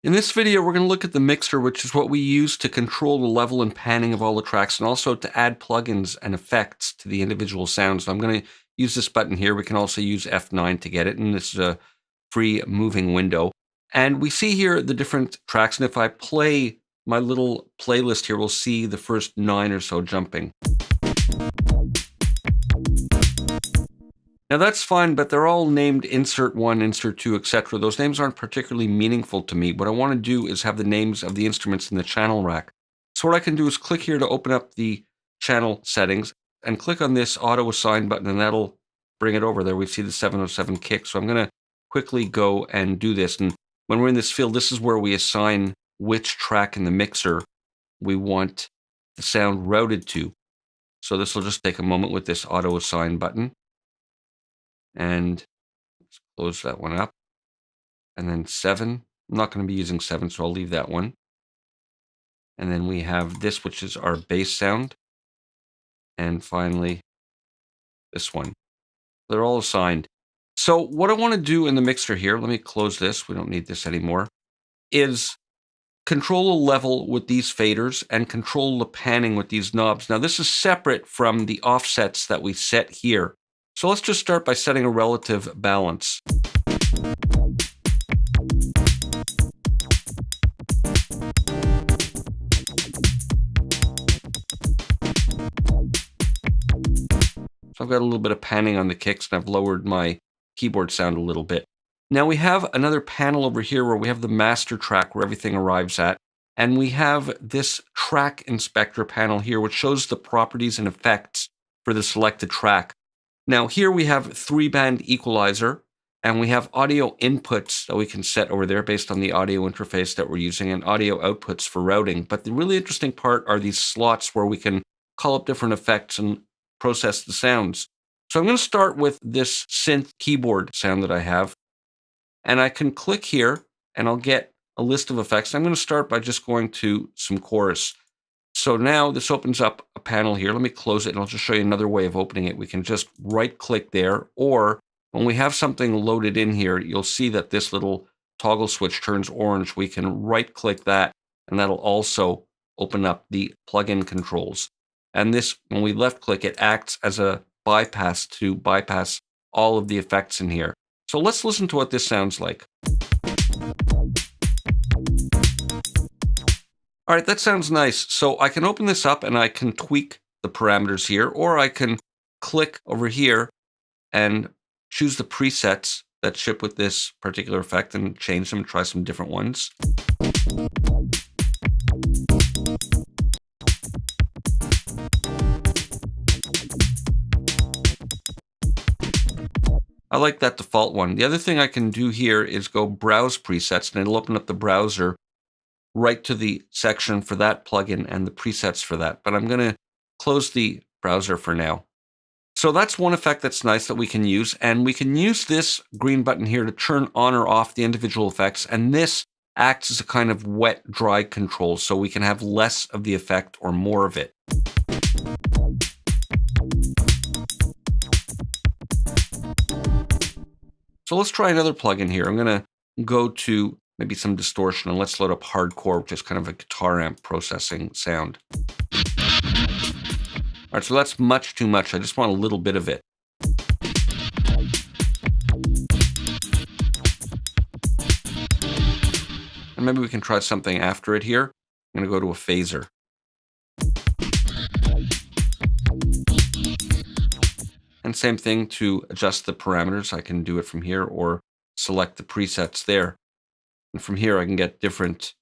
In this video, we're going to look at the mixer, which is what we use to control the level and panning of all the tracks, and also to add plugins and effects to the individual sounds. So I'm going to use this button here. We can also use F9 to get it, and this is a free moving window. And we see here the different tracks, and if I play my little playlist here, we'll see the first 9 or so jumping. Now that's fine, but they're all named insert 1, insert 2, etc. Those names aren't particularly meaningful to me. What I want to do is have the names of the instruments in the channel rack. So what I can do is click here to open up the channel settings and click on this auto assign button, and that'll bring it over there. We see the 707 kick. So I'm going to quickly go and do this. And when we're in this field, this is where we assign which track in the mixer we want the sound routed to. So this will just take a moment with this auto assign button. And let's close that one up. And then 7. I'm not going to be using 7, so I'll leave that one. And then we have this, which is our bass sound. And finally, this one. They're all assigned. So what I want to do in the mixer here, let me close this, we don't need this anymore, is control the level with these faders and control the panning with these knobs. Now this is separate from the offsets that we set here. So let's just start by setting a relative balance. So I've got a little bit of panning on the kicks, and I've lowered my keyboard sound a little bit. Now we have another panel over here where we have the master track where everything arrives at. And we have this track inspector panel here, which shows the properties and effects for the selected track. Now here we have 3-band equalizer, and we have audio inputs that we can set over there based on the audio interface that we're using, and audio outputs for routing. But the really interesting part are these slots where we can call up different effects and process the sounds. So I'm going to start with this synth keyboard sound that I have, and I can click here and I'll get a list of effects. I'm going to start by just going to some chorus. So now this opens up a panel here. Let me close it, and I'll just show you another way of opening it. We can just right-click there, or when we have something loaded in here, you'll see that this little toggle switch turns orange. We can right-click that, and that'll also open up the plugin controls. And this, when we left-click, it acts as a bypass to bypass all of the effects in here. So let's listen to what this sounds like. All right, that sounds nice. So I can open this up and I can tweak the parameters here, or I can click over here and choose the presets that ship with this particular effect and change them and try some different ones. I like that default one. The other thing I can do here is go browse presets, and it'll open up the browser right to the section for that plugin and the presets for that. But I'm going to close the browser for now. So that's one effect that's nice that we can use. And we can use this green button here to turn on or off the individual effects. And this acts as a kind of wet, dry control, so we can have less of the effect or more of it. So let's try another plugin here. I'm going to go to maybe some distortion, and let's load up hardcore, which is kind of a guitar amp processing sound. All right, so that's much too much. I just want a little bit of it. And maybe we can try something after it here. I'm going to go to a phaser. And same thing to adjust the parameters. I can do it from here or select the presets there. And from here, I can get different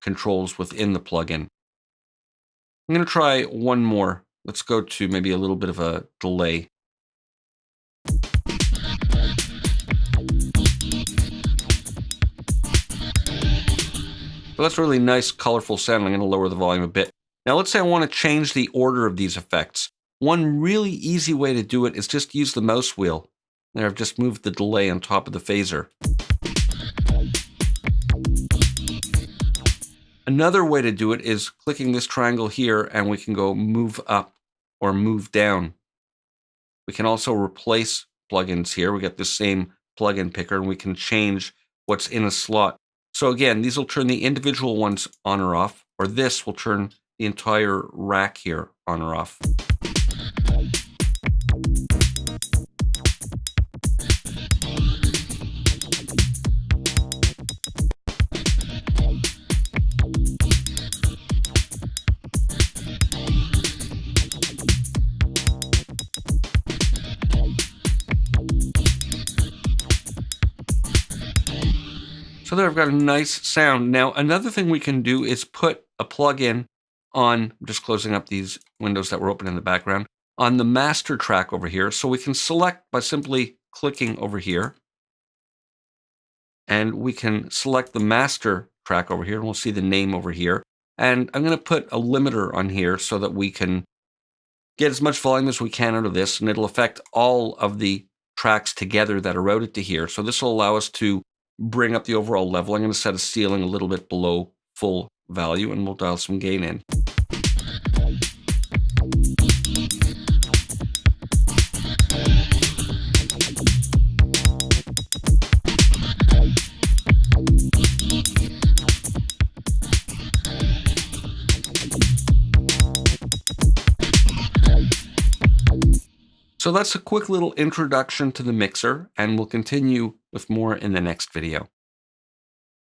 controls within the plugin. I'm going to try one more. Let's go to maybe a little bit of a delay. So that's really nice, colorful sound. I'm going to lower the volume a bit. Now, let's say I want to change the order of these effects. One really easy way to do it is just use the mouse wheel. There, I've just moved the delay on top of the phaser. Another way to do it is clicking this triangle here, and we can go move up or move down. We can also replace plugins here. We get the same plugin picker, and we can change what's in a slot. So again, these will turn the individual ones on or off, or this will turn the entire rack here on or off. So there I've got a nice sound. Now, another thing we can do is put a plug-in on, I'm just closing up these windows that were open in the background, on the master track over here. So we can select by simply clicking over here. And we can select the master track over here, and we'll see the name over here. And I'm going to put a limiter on here so that we can get as much volume as we can out of this, and it'll affect all of the tracks together that are routed to here. So this will allow us to bring up the overall level. I'm going to set a ceiling a little bit below full value, and we'll dial some gain in. So that's a quick little introduction to the mixer, and we'll continue with more in the next video.